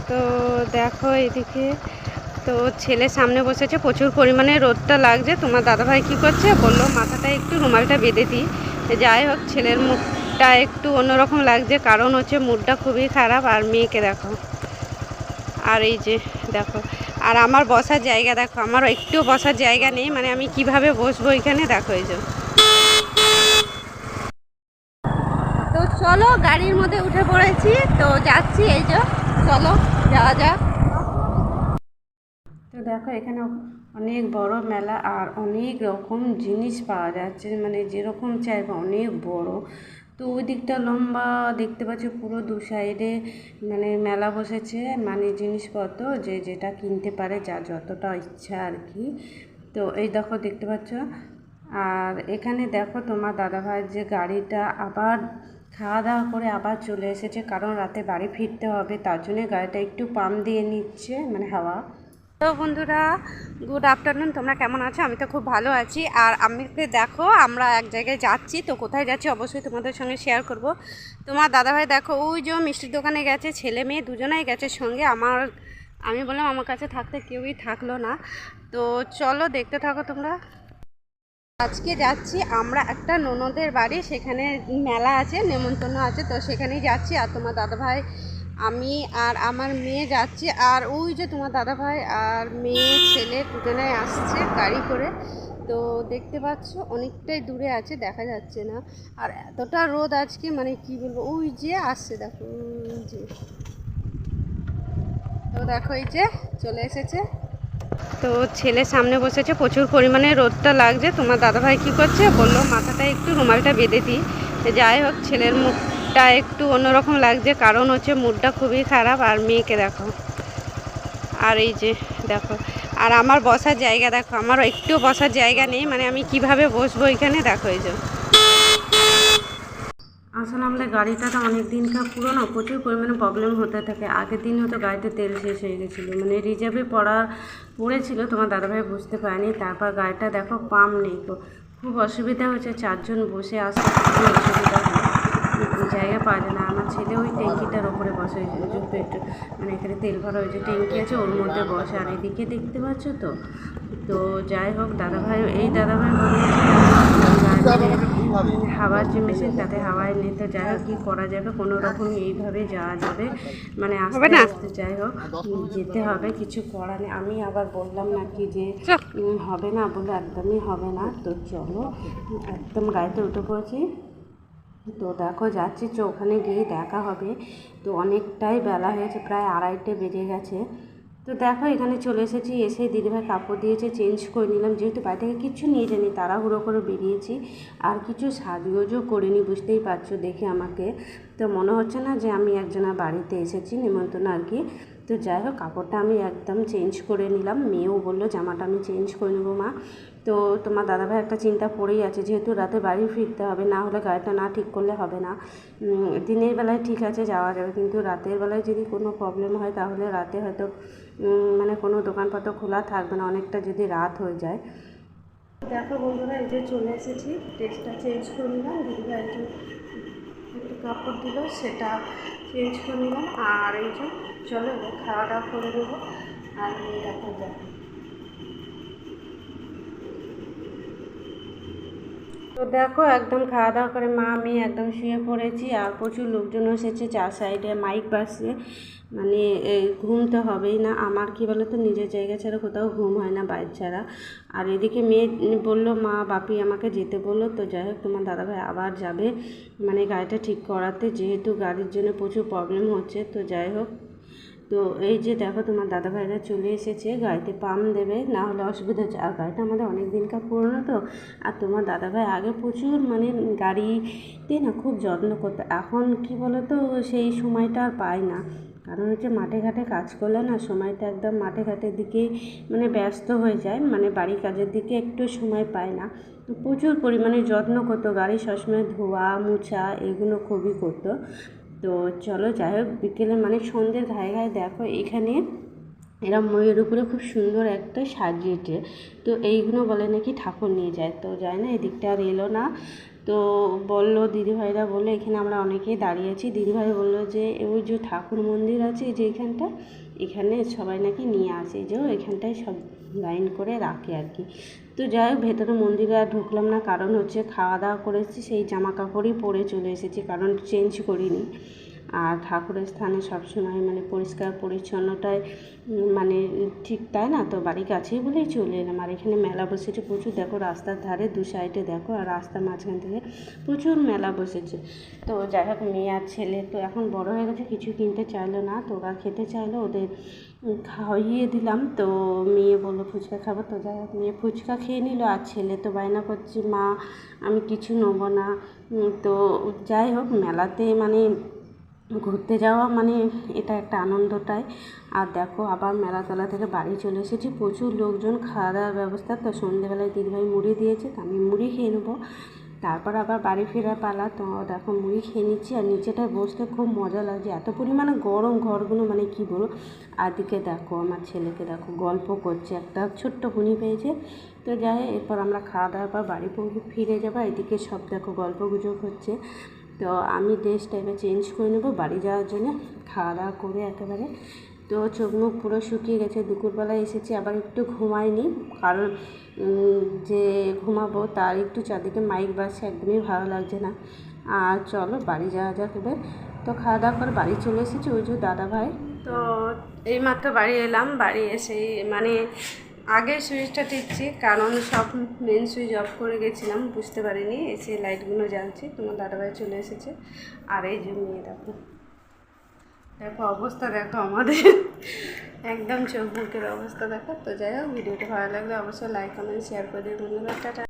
তো দেখো এদিকে তো ছেলে সামনে বসেছে, প্রচুর পরিমাণে রোদটা লাগছে। তোমার দাদাভাই কি করছে বললো মাথাটা একটু রুমালটা বেঁধে দিই। যাই হোক, ছেলের মুখটা একটু অন্যরকম লাগছে, কারণ হচ্ছে মুডটা খুবই খারাপ। আর মেয়েকে দেখো, আর এই যে দেখো, আর আমার বসার জায়গা দেখো, আমার একটু বসার জায়গা নেই, মানে আমি কিভাবে বসবো এখানে, দেখো এই যে। তো চলো, গাড়ির মধ্যে উঠে পড়েছি, তো যাচ্ছি, এই যে চলো যাওয়া যাক। তো দেখো এখানে অনেক বড় মেলা, আর অনেক রকম জিনিস পাওয়া যাচ্ছে, মানে যেরকম চাইবে অনেক বড়। তো ওই দিকটা লম্বা দেখতে পাচ্ছি, পুরো দু সাইডে মানে মেলা বসেছে, মানে জিনিসপত্র যে যেটা কিনতে পারে, যার যতটা ইচ্ছা আর কি। তো এই দেখো দেখতে পাচ্ছ। আর এখানে দেখো তোমার দাদাভাইয়ের যে গাড়িটা আবার খাওয়া দাওয়া করে আবার চলে এসেছে, কারণ রাতে বাড়ি ফিরতে হবে, তার জন্য গাড়িটা একটু পাম্প দিয়ে নিচ্ছে, মানে হাওয়া। তো বন্ধুরা, গুড আফটারনুন, তোমরা কেমন আছো? আমি তো খুব ভালো আছি। আর আমাকে দেখো, আমরা এক জায়গায় যাচ্ছি, তো কোথায় যাচ্ছি অবশ্যই তোমাদের সঙ্গে শেয়ার করব। তোমার দাদাভাই দেখো ওই যে মিষ্টির দোকানে গেছে, ছেলে মেয়ে দুজনেই গেছে সঙ্গে। আমি বললাম আমার কাছে থাকতে কেউই থাকলো না। তো চলো দেখতে থাকো তোমরা। আজকে যাচ্ছি আমরা একটা ননদের বাড়ি, সেখানে মেলা আছে, নেমন্তন্ন আছে, তো সেখানেই যাচ্ছি। আর তোমার দাদাভাই, আমি আর আমার মেয়ে যাচ্ছি। আর ওই যে তোমার দাদাভাই আর মেয়ে ছেলে দুজনেই আসছে গাড়ি করে। তো দেখতে পাচ্ছ অনেকটাই দূরে আছে, দেখা যাচ্ছে না। আর এতটা রোদ আজকে, মানে কি বলবো, ওই যে আসছে দেখো, ওই যে। তো দেখো এই যে চলে এসেছে। তো ছেলে সামনে বসেছে, প্রচুর পরিমাণে রোদটা লাগছে। তোমার দাদাভাই কি করছে বললো মাথাটা একটু রুমালটা বেঁধে দিই। যাই হোক, ছেলের মুখটা একটু অন্যরকম লাগছে, কারণ হচ্ছে মুডটা খুবই খারাপ। আর মেয়েকে দেখো, আর এই যে দেখো, আর আমার বসার জায়গা দেখো, আমার একটু বসার জায়গা নেই, মানে আমি কিভাবে বসবো এখানে, দেখো এই যে। আসলে আমাদের গাড়িটা তো অনেক দিনকার পুরোনো, প্রচুর পরিমাণে প্রবলেম হতে থাকে। আগের দিন হয়তো গাড়িতে তেল শেষ হয়ে গেছিলো, মানে রিজার্ভে পড়েছিল, তোমার দাদাভাই বুঝতে পারেনি। তারপর গাড়িটা দেখো পাম্প নেই, খুব অসুবিধা হচ্ছে, চারজন বসে আসতে খুবই অসুবিধা হয়, জায়গা পাওয়া যায় না। আমার ছেলে ওই ট্যাঙ্কিটার ওপরে বসে, পেট্রোল মানে এখানে তেল ভরা হয়েছে, ট্যাঙ্কি আছে ওর মধ্যে বসে। আর এদিকে দেখতে পাচ্ছ তো। তো যাই হোক, দাদাভাই হাওয়ার যে মেশিন, তাতে হাওয়ায় নিতে, যাই হোক কী করা যাবে, কোনো রকম এইভাবে যাওয়া যাবে, মানে আস্তে আস্তে যাই হোক যেতে হবে, কিছু করার নেই। আমি আবার বললাম নাকি যে হবে না, বলে একদমই হবে না। তো চলো, একদম গাড়িতে উঠে পড়েছি। তো দেখো যাচ্ছি, ওখানে গিয়ে দেখা হবে। তো অনেকটাই বেলা হয়েছে, প্রায় 2:30 বেজে গেছে। তো দেখো এখানে চলে এসেছি, এসে দিদিভাই কাপড় দিয়েছে, চেঞ্জ করে নিলাম, যেহেতু বাড়ি থেকে কিছু নিয়ে যাইনি, তাড়াহুড়ো করে বেরিয়েছি। আর কিছু সাজগোজও করিনি, বুঝতেই পারছো দেখে আমাকে। তো মনে হচ্ছে না যে আমি একজনের বাড়িতে এসেছি, নিমন্ত্রণ আর কি। তো যাই হোক, কাপড়টা আমি একদম চেঞ্জ করে নিলাম, মেয়েও বললো জামাটা আমি চেঞ্জ করে নেবো মা। তো তোমার দাদাভাই একটা চিন্তা পড়েই আছে, যেহেতু রাতে বাড়ি ফিরতে হবে, না হলে গাড়িটা না ঠিক করলে হবে না। দিনের বেলায় ঠিক আছে যাওয়া যাবে, কিন্তু রাতের বেলায় যদি কোনো প্রবলেম হয়, তাহলে রাতে হয়তো মানে কোনো দোকানপত্র খোলা থাকবে না, অনেকটা যদি রাত হয়ে যায়। দেখো বন্ধুরা, এই যে চলে এসেছি, ড্রেসটা চেঞ্জ করে নিলাম, দিদিভাই একটু কাপড় দিল, সেটা চেঞ্জ করে নিলাম। আর এই যে চলো এবার খাওয়া দাওয়া করে দেবো, আর দেখা যায়। তো দেখো একদম খাওয়া দাওয়া করে মা আমি একদম শুয়ে পড়েছি। আর প্রচুর লোকজন এসেছে, চার সাইডে মাইক বাজছে, মানে ঘুম তো হবেই না। আমার কি বলো তো, নিজের জায়গা ছাড়া কোথাও ঘুম হয় না বাইরে ছাড়া। আর এদিকে মেয়ে বললো, মা বাপি আমাকে যেতে বললো। তো যাই হোক, তোমার দাদাভাই আবার যাবে মানে গাড়িটা ঠিক করাতে, যেহেতু গাড়ির জন্য প্রচুর প্রবলেম হচ্ছে। তো যাই হোক, তো এই যে দেখো তোমার দাদাভাইরা চলে এসেছে, গাড়িতে পাম্প দেবে, না হলে অসুবিধা হচ্ছে। আর গাড়িটা আমাদের অনেক দিনকার পুরোনো তো। আর তোমার দাদাভাই আগে প্রচুর মানে গাড়িতে না খুব যত্ন করতো, এখন কি বলো তো, সেই সময়টা আর পায় না। কারণ হচ্ছে মাঠে ঘাটে কাজ করলে না, সময়টা একদম মাঠে ঘাটের দিকেই মানে ব্যস্ত হয়ে যায়, মানে বাড়ির কাজের দিকে একটু সময় পায় না। প্রচুর পরিমাণে যত্ন করতো, গাড়ি সবসময় ধোয়া মোছা এগুলো খুবই করতো। তো চলো যাই হোক, বিকেলে মানে সন্ধ্যের ঘায়ে ঘায়ে দেখো এখানে এরা ময়ূর উপরে খুব সুন্দর একটা সাজিয়েছে। তো এইগুলো বলে নাকি ঠাকুর নিয়ে যায়, তো যায় না, এদিকটা আর এলো না। তো বললো দিদিভাইরা বললো এখানে আমরা অনেকেই দাঁড়িয়ে আছি। দিদিভাই বললো যে ওই যে ঠাকুর মন্দির আছে যে এখানটা, এখানে সবাই নাকি নিয়ে আসে, যে এখানটায় সব লাইন করে রাখে আর কি। তো যাই হোক, ভেতরে মন্দিরে আর ঢুকলাম না, কারণ হচ্ছে খাওয়া দাওয়া করেছি, সেই জামা কাপড়ই পরে চলে এসেছি, কারণ চেঞ্জ করিনি। আর ঠাকুরের স্থানে সবসময় মানে পরিষ্কার পরিচ্ছন্নতায় মানে ঠিক, তাই না? তো বাড়ির কাছেই বলেই চলে এলাম। আর এখানে মেলা বসেছে প্রচুর, দেখো রাস্তার ধারে দু সাইডে দেখো, আর রাস্তার মাঝখান থেকে প্রচুর মেলা বসেছে। তো যাই হোক, মেয়ে আর ছেলে তো এখন বড় হয়ে গেছে, কিছু কিনতে চাইলো না, তো ওরা খেতে চাইলো, ওদের খাইয়ে দিলাম। তো মেয়ে বললো ফুচকা খাবো, তো যাই হোক মেয়ে ফুচকা খেয়ে নিল, আর ছেলে তো বায়না করছে মা আমি কিছু নেবো না। তো যাই হোক, মেলাতে মানে ঘুরতে যাওয়া মানে এটা একটা আনন্দটাই। আর দেখো আবার মেলাতলা থেকে বাড়ি চলে এসেছি, প্রচুর লোকজন, খাওয়া দাওয়ার ব্যবস্থা। তো সন্ধ্যেবেলায় দিদিভাই মুড়ি দিয়েছে, তো আমি মুড়ি খেয়ে নেবো, তারপর আবার বাড়ি ফেরার পালা। তো দেখো মুড়ি খেয়ে নিচ্ছি, আর নিচেটায় বসতে খুব মজা লাগছে, এত পরিমাণে গরম ঘরগুলো মানে কী বলবো। আর দিকে দেখো আমার ছেলেকে দেখো গল্প করছে, একটা ছোট্ট বুনি পেয়েছে। তো যাই এরপর আমরা খাওয়া দাওয়ার পর বাড়ি ফিরে যাবো। এদিকে সব দেখো গল্প গুজব হচ্ছে। তো আমি ড্রেসটা এবার চেঞ্জ করে নেবো বাড়ি যাওয়ার জন্য, খাওয়া দাওয়া করে একেবারে। তো চোখ মুখ পুরো শুকিয়ে গেছে, দুপুরবেলায় এসেছি, আবার একটু ঘুমাইনি, কারণ যে ঘুমাবো তার একটু চারদিকে মাইক বাজছে, একদমই ভালো লাগছে না। আর চলো বাড়ি যাওয়া যাক এবার। তো খাওয়া দাওয়া করে বাড়ি চলে এসেছি, ওই যে দাদা ভাই। তো এইমাত্র বাড়ি এলাম, বাড়ি এসেই মানে আগে সুইচটা টিপছি, কারণ সব মেন সুইচ অফ করে গেছিলাম, বুঝতে পারিনি, এসে লাইটগুলো জ্বালছি। তোমার দাদাভাই চলে এসেছে। আর এই যে নিয়ে দেখো, দেখো অবস্থা দেখো আমাদের একদম চোখ মুখের অবস্থা দেখো। তো যাই হোক, ভিডিওটা ভালো লাগলে অবশ্যই লাইক কমেন্ট শেয়ার করে দিও বন্ধুরা। টাটা।